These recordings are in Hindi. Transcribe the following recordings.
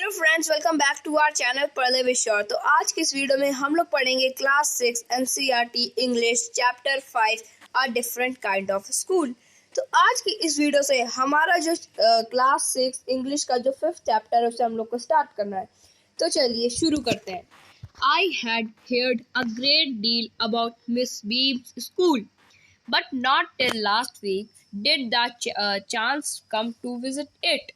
Hello friends, welcome back to our channel पढ़े विद शौर्य। तो आज की इस वीडियो में हम लोग पढ़ेंगे class 6 NCERT English chapter 5 a different kind of school. तो आज की इस वीडियो से हमारा जो क्लास 6 इंग्लिश का जो 5th चैप्टर है उसे हम लोग को स्टार्ट करना है। तो चलिए शुरू करते हैं। I had heard a great deal about Miss Beam's school, but not till last week did the chance come to visit it.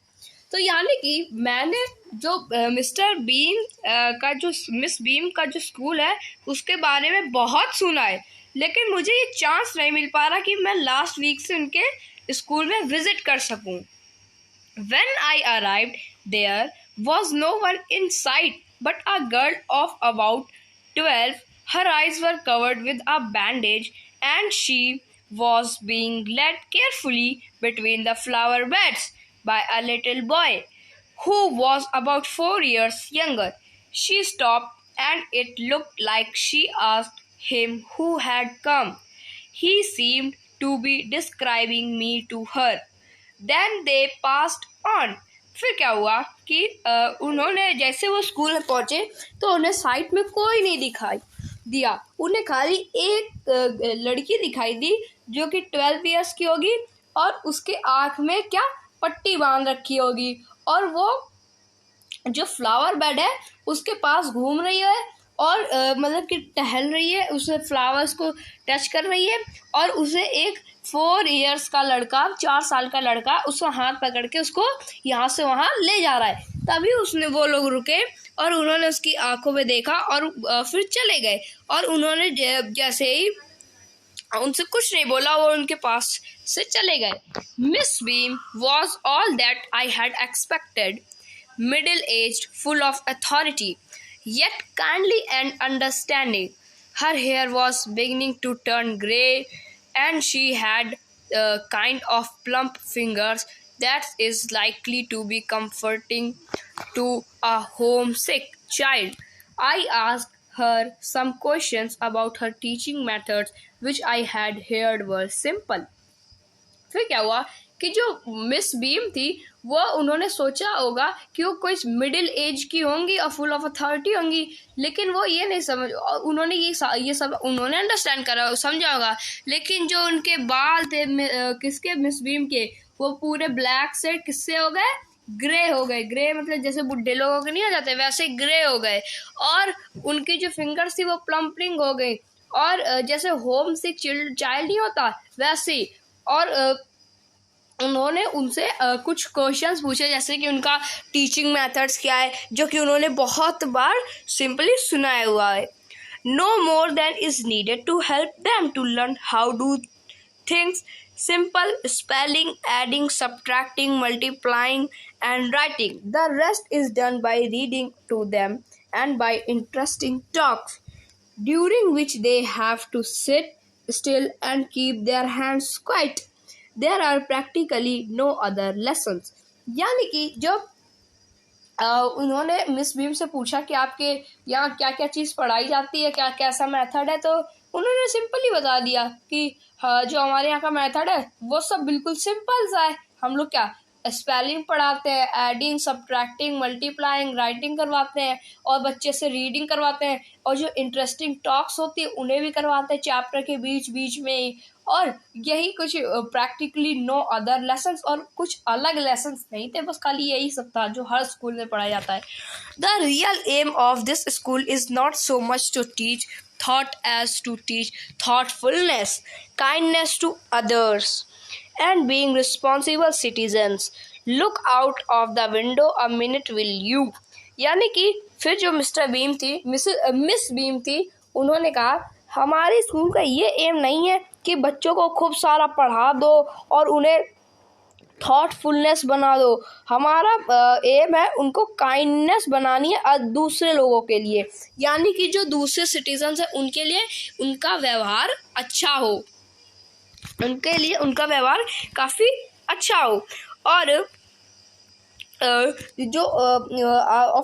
तो यानी कि मैंने जो मिस्टर बीम का जो मिस बीम का जो स्कूल है उसके बारे में बहुत सुना है, लेकिन मुझे ये चांस नहीं मिल पा रहा कि मैं लास्ट वीक से उनके स्कूल में विजिट कर सकूं। When I arrived, there was no one in sight but a girl of about 12. Her eyes were covered with a bandage and she was being led carefully between the flower beds by a little boy who was about 4 years younger. She stopped and it looked like she asked him who had come. He seemed to be describing me to her. Then they passed on. फिर क्या हुआ कि उन्होंने जैसे वो स्कूल में पहुंचे तो उन्हें साइड में कोई नहीं दिखाई दिया। उन्हें खाली एक लड़की दिखाई दी जो कि 12 इयर्स की होगी और उसके आँख में क्या पट्टी बांध रखी होगी, और वो जो फ्लावर बेड है उसके पास घूम रही है और मतलब कि टहल रही है, उसे फ्लावर्स को टच कर रही है और उसे एक 4 इयर्स का लड़का 4 साल का लड़का उसका हाथ पकड़ के उसको यहाँ से वहाँ ले जा रहा है। तभी वो लोग रुके और उन्होंने उसकी आंखों में देखा और फिर चले गए और उन्होंने जैसे ही उनसे कुछ नहीं बोला वो उनके पास से चले गए। Miss beam was all that I had expected, middle aged, full of authority, yet kindly and understanding. Her hair was beginning to turn grey and she had a kind of plump fingers that is likely to be comforting to a homesick child. I asked her some questions about her teaching methods which I had heard were simple. फिर क्या हुआ कि जो मिस बीम थी वो उन्होंने सोचा होगा कि वो कोई मिडिल एज की होंगी और फुल ऑफ अथॉरिटी होंगी, लेकिन वो ये नहीं समझ, उन्होंने ये सब उन्होंने अंडरस्टैंड करा समझा होगा, लेकिन जो उनके बाल थे किसके मिस बीम के वो पूरे ब्लैक से किससे हो गए, ग्रे हो गए। ग्रे मतलब जैसे बुढ़े लोगों के नहीं हो जाते वैसे ग्रे हो गए, और उनकी जो फिंगर्स थी वो प्लम्पिंग हो गई और जैसे होम सिक चाइल्ड नहीं होता वैसे। और उन्होंने उनसे कुछ क्वेश्चंस पूछे जैसे कि उनका टीचिंग मेथड्स क्या है, जो कि उन्होंने बहुत बार सिंपली सुनाया हुआ है। No more then is needed to help them to learn how do things simple, spelling, adding, subtracting, multiplying and writing. The rest is done by reading to them and by interesting talks during which they have to sit still and keep their hands quiet. There are practically no other lessons. यानी कि जब उन्होंने मिस बीम से पूछा कि आपके यहाँ क्या क्या चीज़ पढ़ाई जाती है, क्या कैसा मेथड है, तो उन्होंने सिंपली बता दिया कि जो हमारे यहाँ का मेथड है वो सब बिल्कुल सिंपल सा है। हम लोग क्या स्पेलिंग पढ़ाते हैं, एडिंग, सब्ट्रैक्टिंग, मल्टीप्लाइंग, राइटिंग करवाते हैं और बच्चे से रीडिंग करवाते हैं, और जो इंटरेस्टिंग टॉक्स होती है उन्हें भी करवाते हैं चैप्टर के बीच बीच में ही। और यही कुछ प्रैक्टिकली नो अदर लेसन्स, और कुछ अलग लेसन्स नहीं थे, बस खाली यही सब था जो हर स्कूल में पढ़ाया जाता है। The real aim of this school is not so much to teach thought as to teach thoughtfulness, kindness to others, and being responsible citizens. Look out of the window a minute will you. यानी कि फिर जो मिस्टर बीम थी मिस बीम थी उन्होंने कहा हमारे स्कूल का ये एम नहीं है कि बच्चों को खूब सारा पढ़ा दो और उन्हें थॉटफुलनेस बना दो। हमारा एम है उनको काइंडनेस बनानी है दूसरे लोगों के लिए, यानी कि जो दूसरे सिटीजन्स हैं उनके लिए उनका व्यवहार अच्छा हो, उनके लिए उनका व्यवहार काफ़ी अच्छा हो। और और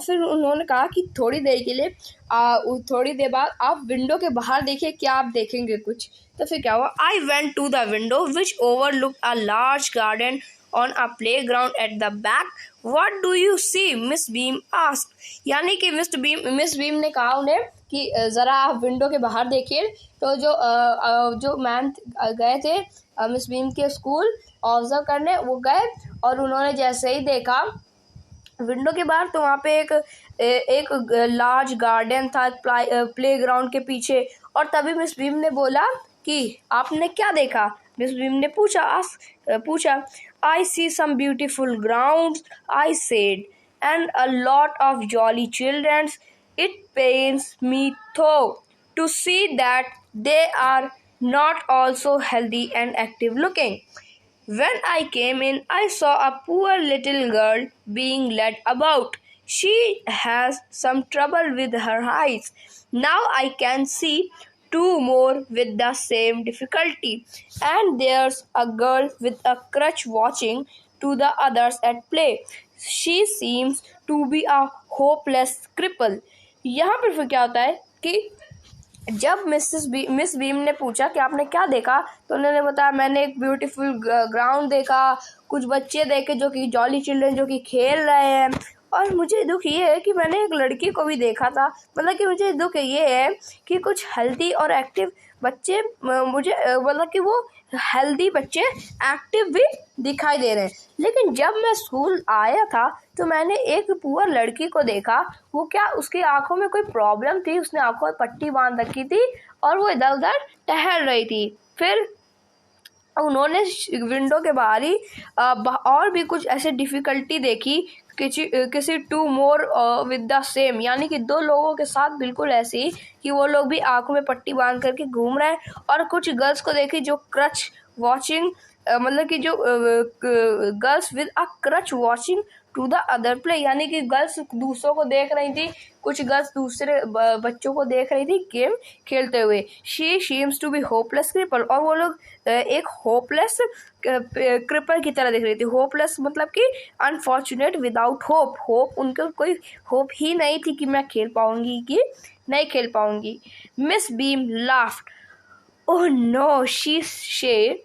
फिर उन्होंने कहा कि थोड़ी देर बाद आप विंडो के बाहर देखिए, क्या आप देखेंगे कुछ। तो फिर क्या हुआ, I went to the window which overlooked a large garden on a playground at the back What do you see? Miss Beam asked. यानी कि मिस बीम ने कहा उन्हें कि ज़रा आप विंडो के बाहर देखिए। तो जो मैम गए थे मिस बीम के स्कूल ऑब्जर्व करने, वो गए और उन्होंने जैसे ही देखा विंडो के बाहर, तो वहाँ पे एक लार्ज गार्डन था प्लेग्राउंड के पीछे। और तभी मिस बीम ने बोला कि आपने क्या देखा? मिस बीम ने पूछा I see some beautiful grounds, I said, and a lot of jolly childrens. It pains me to see that they are not also healthy and active looking. When I came in, I saw a poor little girl being led about. She has some trouble with her eyes. Now I can see two more with the same difficulty. And there's a girl with a crutch watching to the others at play. She seems to be a hopeless cripple. यहाँ पर फिर क्या होता है कि जब मिस बीम ने पूछा कि आपने क्या देखा, तो उन्होंने बताया मैंने एक ब्यूटीफुल ग्राउंड देखा, कुछ बच्चे देखे जो कि जॉली चिल्ड्रन जो कि खेल रहे हैं, और मुझे दुख ये है कि मैंने एक लड़की को भी देखा था। मतलब कि मुझे दुख ये है कि कुछ हेल्दी और एक्टिव बच्चे मुझे मतलब कि वो हेल्दी बच्चे एक्टिव भी दिखाई दे रहे हैं। लेकिन जब मैं स्कूल आया था तो मैंने एक पुअर लड़की को देखा। वो क्या, उसकी आंखों में कोई प्रॉब्लम थी, उसने आंखों में पट्टी बांध रखी थी और वो इधर उधर टहल रही थी। फिर उन्होंने विंडो के बाहर ही और भी कुछ ऐसे डिफ़िकल्टी देखी, किसी two more with the same, यानी कि दो लोगों के साथ बिल्कुल ऐसे ही कि वो लोग भी आंखों में पट्टी बांध करके घूम रहे हैं। और कुछ गर्ल्स को देखी जो क्रच वॉचिंग, मतलब कि जो girls with a crutch watching to the other play, यानी कि गर्ल्स दूसरों को देख रही थी, कुछ गर्ल्स दूसरे बच्चों को देख रही थी गेम खेलते हुए। She seems to be hopeless cripple, और वो लोग एक होपलेस क्रिपल की तरह दिख रही थी। होपलेस मतलब कि अनफॉर्चुनेट, विदाउट होप। उनको कोई होप ही नहीं थी कि मैं खेल पाऊंगी कि नहीं खेल पाऊंगी। Miss beam laughed. Oh no, she said.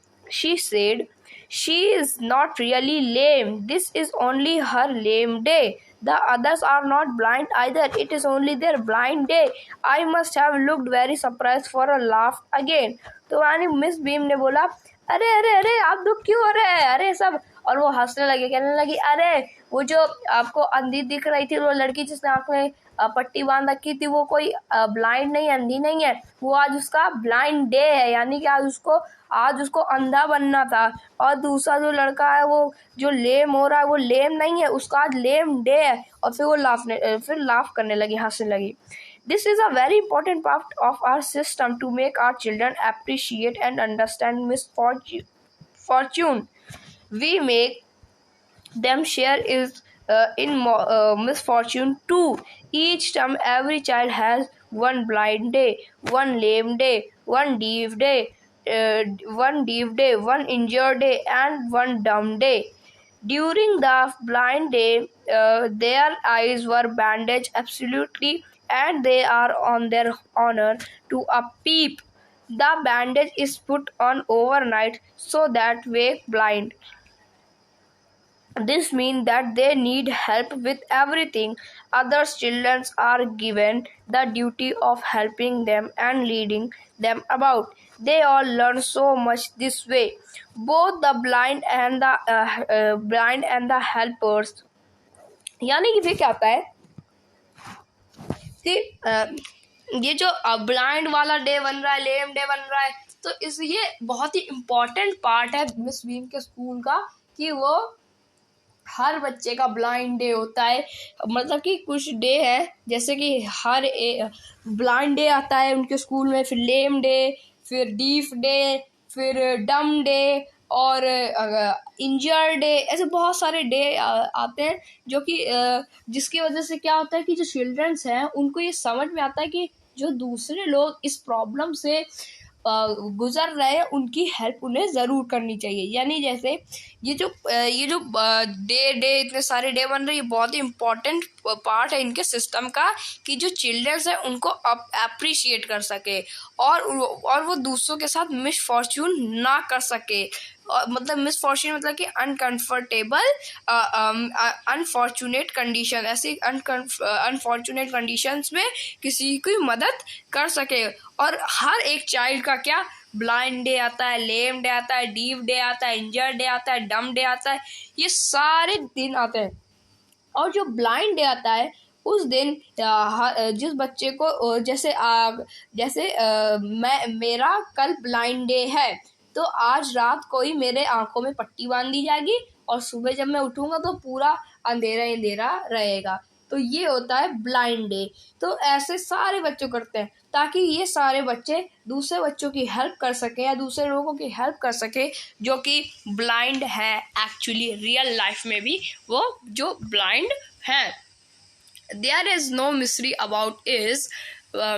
She is not really lame. This is only her lame day. The others are not blind either. It is only their blind day. I must have looked very surprised for a laugh again. तो यानी मिस बीम ने बोला, अरे अरे अरे आप दुख क्यों हो रहे हैं, अरे सब। और वो हंसने लगे, कहने लगी, अरे वो जो आपको अंधी दिख रही थी, वो लड़की जिसने आँख में पट्टी बांध रखी थी, वो कोई ब्लाइंड नहीं, अंधी नहीं है। वो आज उसका ब्लाइंड डे है, यानी कि आज उसको अंधा बनना था। और दूसरा जो लड़का है वो जो लेम हो रहा है, वो लेम नहीं है, उसका आज लेम डे है। और फिर वो लाफ करने लगी, हंसने लगी। This is a very important part of our system to make our children appreciate and understand misfortune. We make them share in misfortune too. Each time, every child has one blind day, one lame day, one deaf day, one injured day, and one dumb day. During the blind day, their eyes were bandaged absolutely, and they are on their honor to a peep. The bandage is put on overnight so that wake blind. This means that they need help with everything. Other children are given the duty of helping them and leading them about. They all learn so much this way. Both the blind and the helpers. यानी कि फिर क्या होता है कि ये जो ब्लाइंड वाला डे बन रहा है, लेम डे बन रहा है, तो ये बहुत ही इम्पोर्टेंट पार्ट है मिस बीम के स्कूल का कि वो हर बच्चे का ब्लाइंड डे होता है। मतलब कि कुछ डे है, जैसे कि हर ब्लाइंड डे आता है उनके स्कूल में, फिर लेम डे, फिर डीफ डे, फिर डम डे और इंजर्ड डे, ऐसे बहुत सारे डे आते हैं जो कि जिसकी वजह से क्या होता है कि जो चिल्ड्रंस हैं उनको ये समझ में आता है कि जो दूसरे लोग इस प्रॉब्लम से गुजर रहे हैं उनकी हेल्प उन्हें ज़रूर करनी चाहिए। यानी जैसे ये जो डे इतने सारे डे बन रहे हैं, ये बहुत ही इम्पोर्टेंट पार्ट है इनके सिस्टम का कि जो चिल्ड्रंस है उनको अप्रिशिएट कर सके और वो दूसरों के साथ मिसफॉर्च्यून ना कर सके। मतलब मिसफॉर्च्यून मतलब कि अनकंफर्टेबल अनफॉर्चुनेट कंडीशन, ऐसी अनफॉर्चुनेट कंडीशंस में किसी की मदद कर सके। और हर एक चाइल्ड का क्या ब्लाइंड डे आता है, लेम डे आता है, डीफ डे आता है, इंजर्ड डे आता है, डम डे आता है, ये सारे दिन आते हैं। और जो ब्लाइंड डे आता है उस दिन जिस बच्चे को जैसे मेरा कल ब्लाइंड डे है तो आज रात को ही मेरे आंखों में पट्टी बांध दी जाएगी और सुबह जब मैं उठूंगा तो पूरा अंधेरा अंधेरा रहेगा। तो ये होता है ब्लाइंड डे। तो ऐसे सारे बच्चों करते हैं ताकि ये सारे बच्चे दूसरे बच्चों की हेल्प कर सके या दूसरे लोगों की हेल्प कर सके जो कि ब्लाइंड है, एक्चुअली रियल लाइफ में भी वो जो ब्लाइंड है। There is no mystery about is,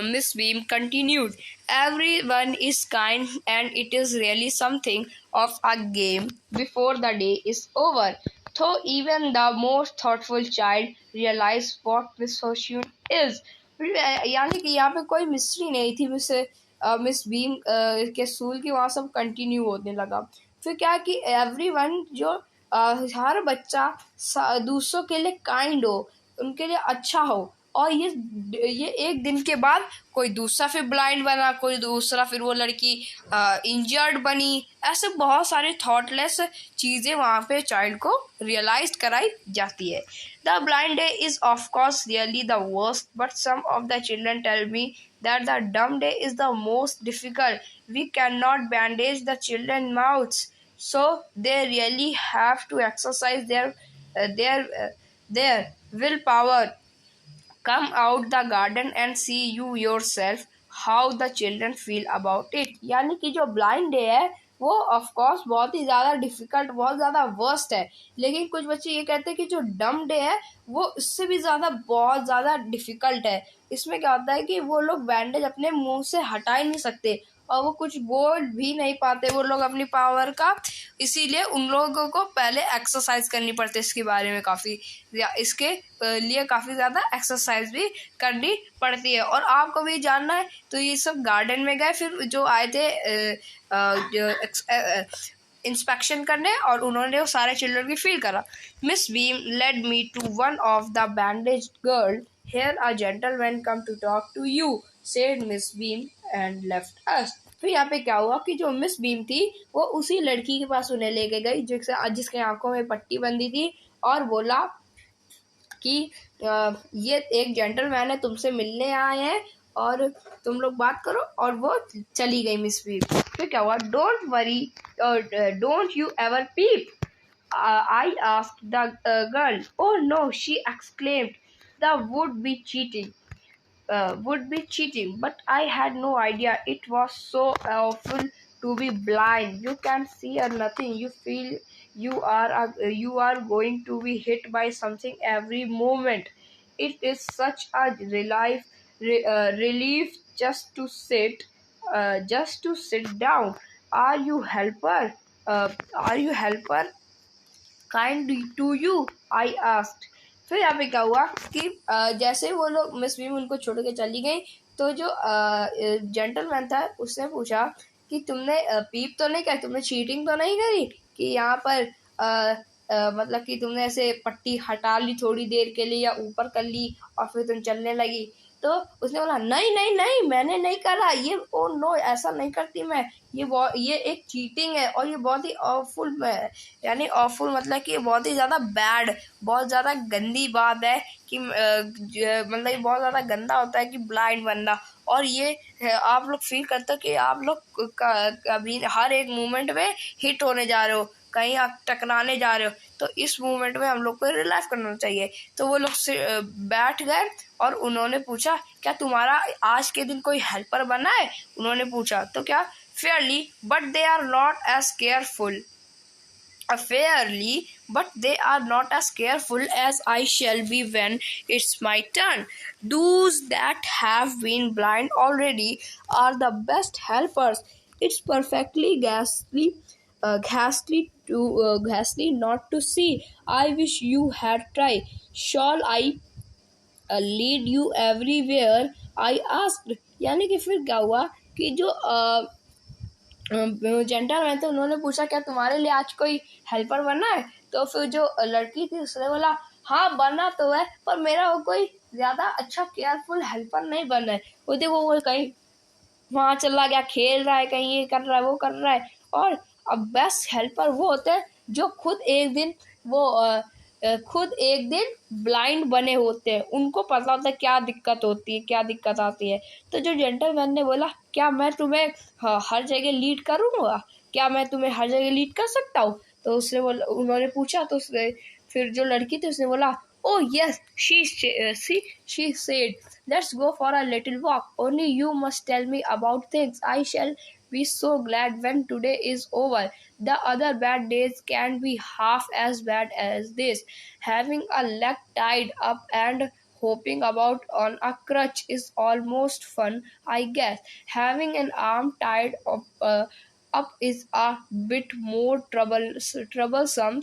Miss Beam continued. Everyone is kind and it is really something of a game before the day is over. Though even the most thoughtful child realize what misfortune is. यानी कि यहाँ पे कोई मिस्ट्री नहीं थी। मिस बीम के स्कूल की वहाँ सब कंटिन्यू होने लगा। फिर क्या कि एवरीवन जो हर बच्चा दूसरों के लिए काइंड हो, उनके लिए अच्छा हो। और ये एक दिन के बाद कोई दूसरा फिर ब्लाइंड बना, कोई दूसरा फिर वो लड़की इंजर्ड बनी। ऐसे बहुत सारे थॉटलेस चीज़ें वहाँ पे चाइल्ड को रियलाइज कराई जाती है। The blind day is of course really the worst but some of the children tell me that the dumb day is the most difficult. We cannot bandage the children's mouths, so they really have to exercise their willpower. Come out the garden and see you yourself how the children feel about it. यानी कि जो ब्लाइंड डे है वो ऑफ कोर्स बहुत ही ज़्यादा डिफिकल्ट, बहुत ज़्यादा वर्स्ट है। लेकिन कुछ बच्चे ये कहते हैं कि जो डम डे है वो उससे भी ज़्यादा बहुत ज़्यादा डिफिकल्ट है। इसमें क्या होता है कि वो लोग बैंडेज अपने मुंह से हटा ही नहीं सकते और वो कुछ बोल भी नहीं पाते वो लोग अपनी पावर का। इसीलिए उन लोगों को पहले एक्सरसाइज करनी पड़ती है इसके बारे में, इसके लिए काफ़ी ज़्यादा एक्सरसाइज भी करनी पड़ती है। और आपको भी जानना है तो ये सब गार्डन में गए, फिर जो आए थे इंस्पेक्शन करने और उन्होंने वो सारे चिल्ड्रन की फील करा। Miss Beam led me to one of the bandage girl. Here a gentleman come to talk to you, said Miss Beam and left us. फिर यहाँ पे क्या हुआ कि जो मिस बीम थी वो उसी लड़की के पास उन्हें लेके गई जिसके आंखों में पट्टी बंधी थी और बोला कि ये एक जेंटलमैन है, तुमसे मिलने आए हैं और तुम लोग बात करो। और वो चली गई मिस बीम। फिर क्या हुआ, don't worry, don't you ever peep, I asked the girl. Oh no, she exclaimed. The would be cheating, but I had no idea it was so awful to be blind. You can see or nothing. You feel you are going to be hit by something every moment. It is such a relief just to sit down. Are you helper? Are you helper? Kind to you? I asked. फिर यहाँ पे क्या हुआ कि जैसे वो लोग मिस बीम उनको छोड़ के चली गई तो जो जेंटलमैन था उसने पूछा कि तुमने पीप तो नहीं करी, तुमने चीटिंग तो नहीं करी कि यहाँ पर मतलब कि तुमने ऐसे पट्टी हटा ली थोड़ी देर के लिए या ऊपर कर ली और फिर तुम चलने लगी। तो उसने बोला नहीं नहीं नहीं, मैंने नहीं करा ये, ओ नो, ऐसा नहीं करती मैं, ये एक चीटिंग है और ये बहुत ही ऑफुल यानी ऑफुल मतलब कि बहुत ही ज़्यादा बैड, बहुत ज़्यादा गंदी बात है कि मतलब ये बहुत ज़्यादा गंदा होता है कि ब्लाइंड बनना। और ये आप लोग फील करते हो कि आप लोग कभी हर एक मोमेंट में हिट होने जा रहे हो, कहीं आप टकराने जा रहे हो, तो इस मोमेंट में हम लोग को रिलैक्स करना चाहिए। तो वो लोग बैठ गए और उन्होंने पूछा क्या तुम्हारा आज के दिन कोई हेल्पर बना है, उन्होंने पूछा। तो क्या fairly, but they are not as careful. Fairly, but they are not as careful as I shall be when it's my turn. Those that have been blind already are the best helpers. It's perfectly ghastly not to see. I wish you had tried. Shall I lead you everywhere I asked. यानी कि फिर क्या हुआ कि जो जेंटलमैन थे उन्होंने पूछा क्या तुम्हारे लिए आज कोई हेल्पर बनना है। तो फिर जो लड़की थी उसने बोला हाँ बनना तो है, पर मेरा वो कोई ज्यादा अच्छा केयरफुल हेल्पर नहीं बनना है। वो देखो वो कहीं वहां चला गया, खेल रहा है, कहीं ये कर रहा है, वो कर रहा है। और अब बेस्ट हेल्पर वो होते हैं जो खुद एक दिन ब्लाइंड बने होते हैं, उनको पता होता है क्या दिक्कत होती है, क्या दिक्कत आती है। तो जो जेंटलमैन ने बोला क्या मैं तुम्हें हर जगह लीड करूँगा, क्या मैं तुम्हें हर जगह लीड कर सकता हूँ। तो उसने बोला, उन्होंने पूछा तो उसने फिर जो लड़की थी उसने बोला oh yes, she said, let's go for a little walk. Only you must tell me about things. I shall be so glad when today is over. The other bad days can be half as bad as this. Having a leg tied up and hopping about on a crutch is almost fun, I guess. Having an arm tied up is a bit more troublesome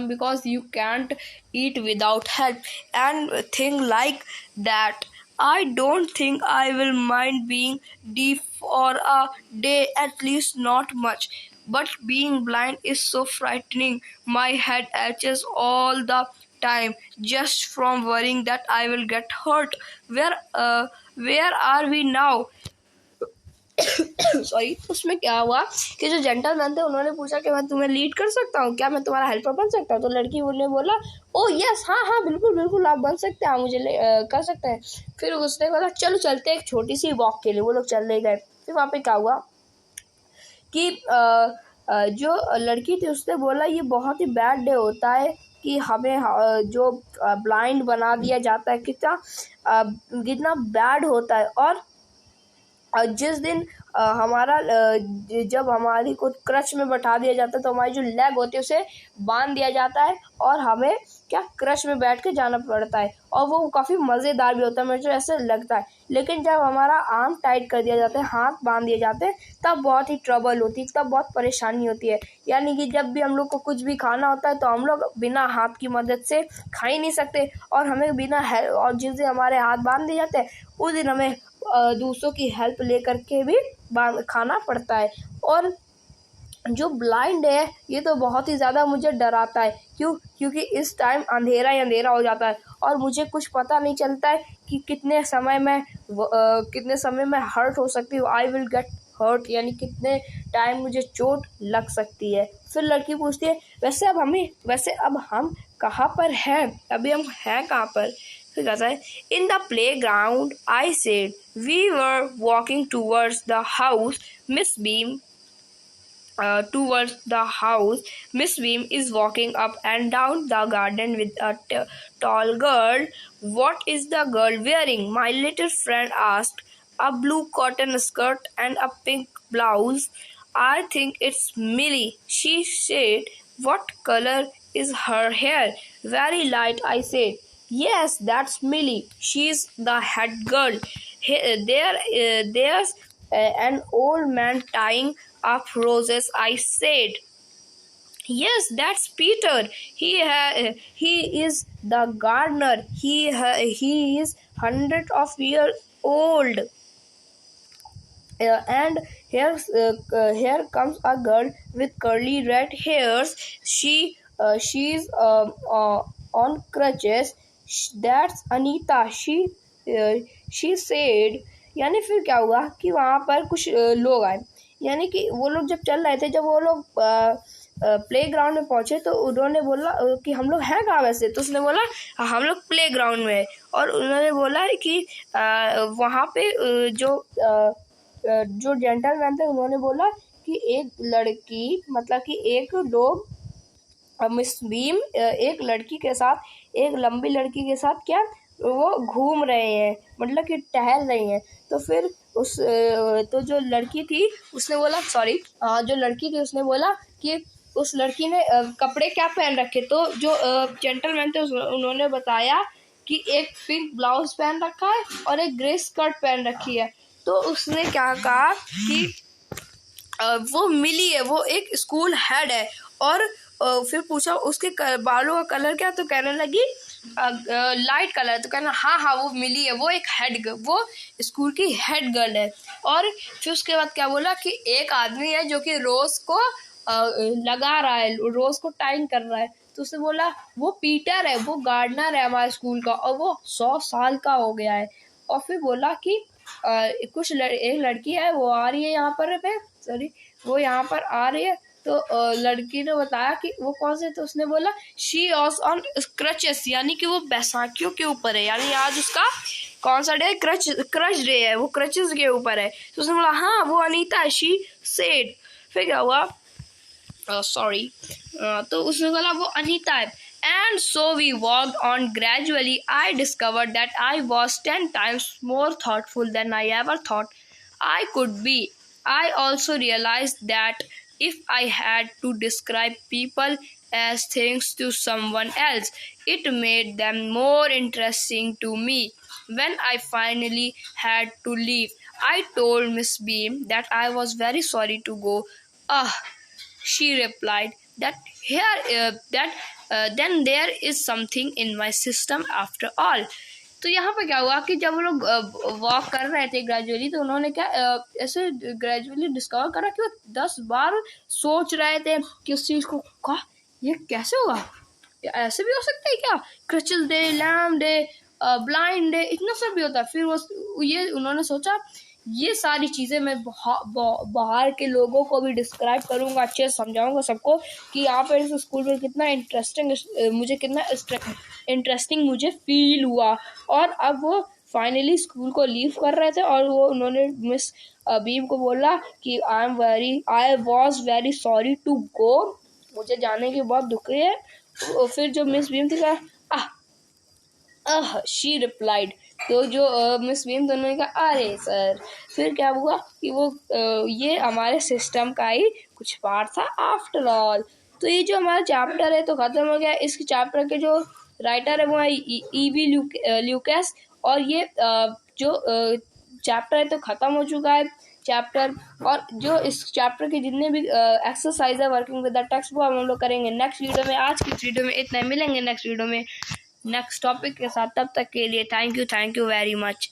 because you can't eat without help and thing like that. I don't think I will mind being deaf for a day, at least not much. But being blind is so frightening. My head aches all the time just from worrying that I will get hurt. Where are we now? Sorry. उसमें क्या हुआ कि जो जेंटलमैन थे उन्होंने पूछा कि मैं तुम्हें लीड कर सकता हूँ, क्या मैं तुम्हारा हेल्पर बन सकता हूँ। तो लड़की ने बोला ओ यस, हाँ हाँ बिल्कुल बिल्कुल आप बन सकते हैं, आप मुझे कर सकते हैं। फिर उसने बोला चलो चलते हैं एक छोटी सी वॉक के लिए। वो लोग चलने गए। फिर वहाँ पे क्या हुआ कि जो लड़की थी उसने बोला ये बहुत ही बैड डे होता है कि हमें जो ब्लाइंड बना दिया जाता है, कितना बैड होता है। और जिस दिन हमारा जब हमारी को क्रच में बैठा दिया जाता है तो हमारी जो लेग होती है उसे बांध दिया जाता है और हमें क्या क्रच में बैठ के जाना पड़ता है, और वो काफ़ी मज़ेदार भी होता है, मुझे ऐसे लगता है। लेकिन जब हमारा आर्म टाइट कर दिया जाता है, हाथ बांध दिए जाते हैं, तब बहुत ही ट्रबल होती है, तब बहुत परेशानी होती है। यानी कि जब भी हम लोग को कुछ भी खाना होता है तो हम लोग बिना हाथ की मदद से खा ही नहीं सकते, और हमें बिना और जिस दिन हमारे हाथ बांध दिए जाते हैं उस दिन हमें दूसरों की हेल्प लेकर के भी खाना पड़ता है। और जो ब्लाइंड है ये तो बहुत ही ज़्यादा मुझे डराता है। क्योंकि इस टाइम अंधेरा ही अंधेरा हो जाता है और मुझे कुछ पता नहीं चलता है कि कितने समय में हर्ट हो सकती हूँ। आई विल गेट हर्ट, यानी कितने टाइम मुझे चोट लग सकती है। फिर लड़की पूछती है वैसे अब हम कहाँ पर हैं, अभी हम हैं कहाँ पर। फिर कहता है in the playground I said we were walking towards the house Miss Beam towards the house. Miss Beam is walking up and down the garden with a tall girl. What is the girl wearing? My little friend asked. A blue cotton skirt and a pink blouse. I think it's Millie, she said. What color is her hair? Very light, I said. Yes, that's Millie. She's the head girl. There's an old man tying up roses, I said. Yes, that's Peter. He is the gardener. He is 100 years old. And here comes a girl with curly red hairs. She's on crutches. That's Anita. She said. यानी फिर क्या हुआ कि वहाँ पर कुछ लोग आए। यानी कि वो लोग जब चल रहे थे, जब वो लोग प्ले ग्राउंड में पहुँचे तो उन्होंने बोला कि हम लोग हैं कहाँ वैसे। तो उसने बोला हम लोग प्ले ग्राउंड में है। और उन्होंने बोला कि वहाँ पे जो जेंटलमैन थे उन्होंने बोला कि एक लड़की, मतलब कि एक लोग मिस बीम एक लड़की के साथ, एक लंबी लड़की के साथ क्या वो घूम रहे हैं, मतलब कि टहल रही हैं। तो फिर तो जो लड़की थी उसने बोला उसने बोला कि उस लड़की ने कपड़े क्या पहन रखे। तो जो जेंटलमैन थे उन्होंने बताया कि एक पिंक ब्लाउज पहन रखा है और एक ग्रे स्कर्ट पहन रखी है। तो उसने क्या कहा कि वो मिली है, वो एक स्कूल हेड है। और फिर पूछा उसके बालों का कलर क्या, तो कहने लगी लाइट कलर। तो कहना हाँ हाँ वो मिली है, वो एक वो स्कूल की हेड गर्ल है। और फिर उसके बाद क्या बोला कि एक आदमी है जो कि रोज को लगा रहा है, रोज को टाइम कर रहा है। तो उसने बोला वो पीटर है, वो गार्डनर है हमारे स्कूल का और वो 100 साल का हो गया है। और फिर बोला कि एक लड़की है वो आ रही है यहाँ पर, सॉरी वो यहाँ पर आ रही है। तो लड़की ने बताया कि वो कौन से, तो उसने बोला शी ऑस ऑन क्रचेस, यानी कि वो बैसाखियों के ऊपर है, यानी आज उसका कौन सा डे, क्रच डे है, वो क्रचेस के ऊपर है। तो उसने बोला हाँ वो अनीता है, शी सेड। फिर क्या हुआ, सॉरी तो उसने बोला वो अनीता है। And so we walked on. Gradually, I discovered that I was 10 times more thoughtful than I ever thought I could be. I also realized that if I had to describe people as things to someone else, it made them more interesting to me. When I finally had to leave, I told Miss Beam that I was very sorry to go. She replied that then there is something in my system after all. तो यहाँ पे क्या हुआ कि जब वो लोग वॉक कर रहे थे ग्रेजुअली, तो उन्होंने क्या ऐसे ग्रेजुअली डिस्कवर करा कि वो 10 बार सोच रहे थे कि उस चीज़ को कहा ये कैसे होगा, ऐसे भी हो सकता है क्या, crutches day, lame day, blind day, इतना सब भी होता है। फिर वो ये उन्होंने सोचा ये सारी चीज़ें मैं बाहर के लोगों को भी डिस्क्राइब करूँगा, अच्छे से समझाऊँगा सबको कि यहाँ पर इस स्कूल में कितना इंटरेस्टिंग मुझे फील हुआ। और अब वो फाइनली स्कूल को लीव कर रहे थे और वो उन्होंने मिस बीम को बोला कि I was very sorry to go, मुझे जाने की बहुत दुख है। फिर जो मिस बीम थी कहा शी रिप्लाइड, तो जो मिस बीम दोनों ने कहा अरे सर। फिर क्या हुआ कि वो ये हमारे सिस्टम का ही कुछ पार्ट था आफ्टर ऑल। तो ये जो हमारा चैप्टर है तो ख़त्म हो गया। इस चैप्टर के जो राइटर है वो है ईवी ल्यूकास, और ये जो चैप्टर है तो ख़त्म हो चुका है चैप्टर। और जो इस चैप्टर के जितने भी एक्सरसाइज है वर्किंग विद द टेक्स्ट, वो हम लोग करेंगे नेक्स्ट वीडियो में। आज की इस वीडियो में इतना, मिलेंगे नेक्स्ट वीडियो में नेक्स्ट टॉपिक के साथ। तब तक के लिए थैंक यू वेरी मच।